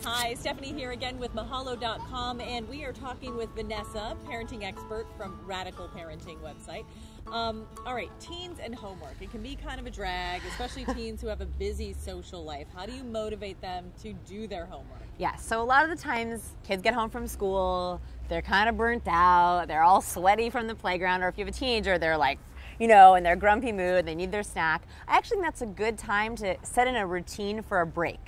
Hi, Stephanie here again with Mahalo.com, and we are talking with Vanessa, parenting expert from Radical Parenting website. All right, teens and homework. It can be kind of a drag, especially teens who have a busy social life. How do you motivate them to do their homework? Yeah, so a lot of the times kids get home from school, they're kind of burnt out, they're all sweaty from the playground, or if you have a teenager, they're like, in their grumpy mood, they need their snack. I actually think that's a good time to set in a routine for a break.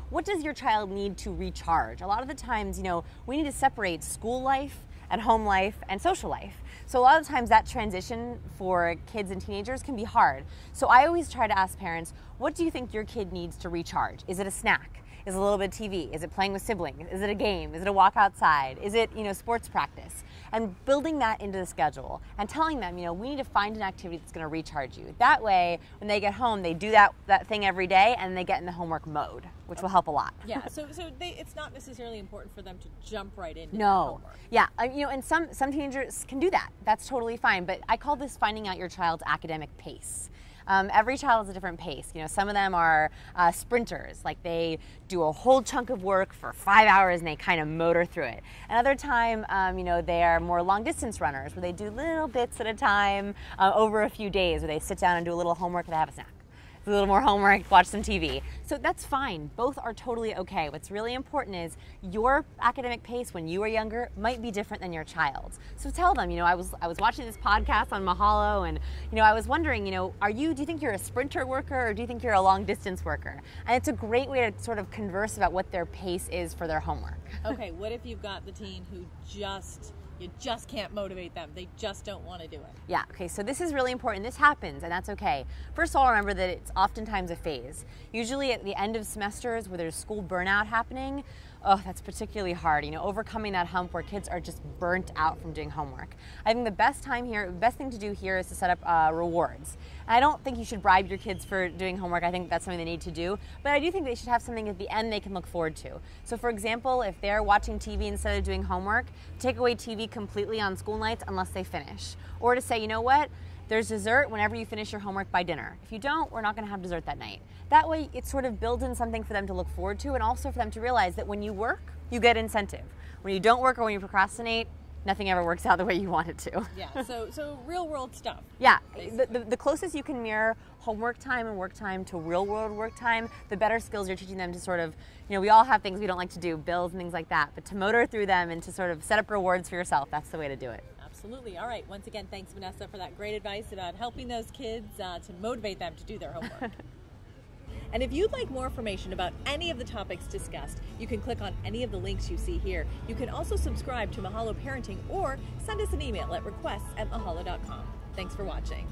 What does your child need to recharge? A lot of the times, we need to separate school life and home life and social life. So a lot of times that transition for kids and teenagers can be hard. So I always try to ask parents, what do you think your kid needs to recharge? Is it a snack? Is it a little bit of TV? Is it playing with siblings? Is it a game? Is it a walk outside? Is it, sports practice? And building that into the schedule and telling them, we need to find an activity that's going to recharge you. That way, when they get home, they do that thing every day and they get in the homework mode, which will help a lot. Yeah, so it's not necessarily important for them to jump right into No. homework. Yeah, and some teenagers can do that. That's totally fine. But I call this finding out your child's academic pace. Every child has a different pace. Some of them are sprinters, like they do a whole chunk of work for 5 hours and they kind of motor through it. Another time, they are more long distance runners, where they do little bits at a time over a few days, where they sit down and do a little homework and they have a snack. A little more homework, watch some TV. So that's fine. Both are totally okay. What's really important is your academic pace when you were younger might be different than your child's. So tell them, I was watching this podcast on Mahalo, and I was wondering, do you think you're a sprinter worker or do you think you're a long distance worker? And it's a great way to sort of converse about what their pace is for their homework. Okay, what if you've got the teen who you just can't motivate them? They just don't want to do it. Yeah, okay, so this is really important. This happens, and that's okay. First of all, remember that it's oftentimes a phase. Usually at the end of semesters where there's school burnout happening, that's particularly hard. Overcoming that hump where kids are just burnt out from doing homework. I think the best thing to do here is to set up rewards. And I don't think you should bribe your kids for doing homework. I think that's something they need to do. But I do think they should have something at the end they can look forward to. So for example, if they're watching TV instead of doing homework, take away TV completely on school nights unless they finish. Or to say, you know what? There's dessert whenever you finish your homework by dinner. If you don't, we're not going to have dessert that night. That way, it sort of builds in something for them to look forward to, and also for them to realize that when you work, you get incentive. When you don't work or when you procrastinate, nothing ever works out the way you want it to. Yeah, so real world stuff. Yeah, the closest you can mirror homework time and work time to real world work time, the better skills you're teaching them to sort of, we all have things we don't like to do, bills and things like that, but to motor through them and to sort of set up rewards for yourself, that's the way to do it. Absolutely. All right. Once again, thanks, Vanessa, for that great advice about helping those kids to motivate them to do their homework. And if you'd like more information about any of the topics discussed, you can click on any of the links you see here. You can also subscribe to Mahalo Parenting or send us an email at requests@mahalo.com. Thanks for watching.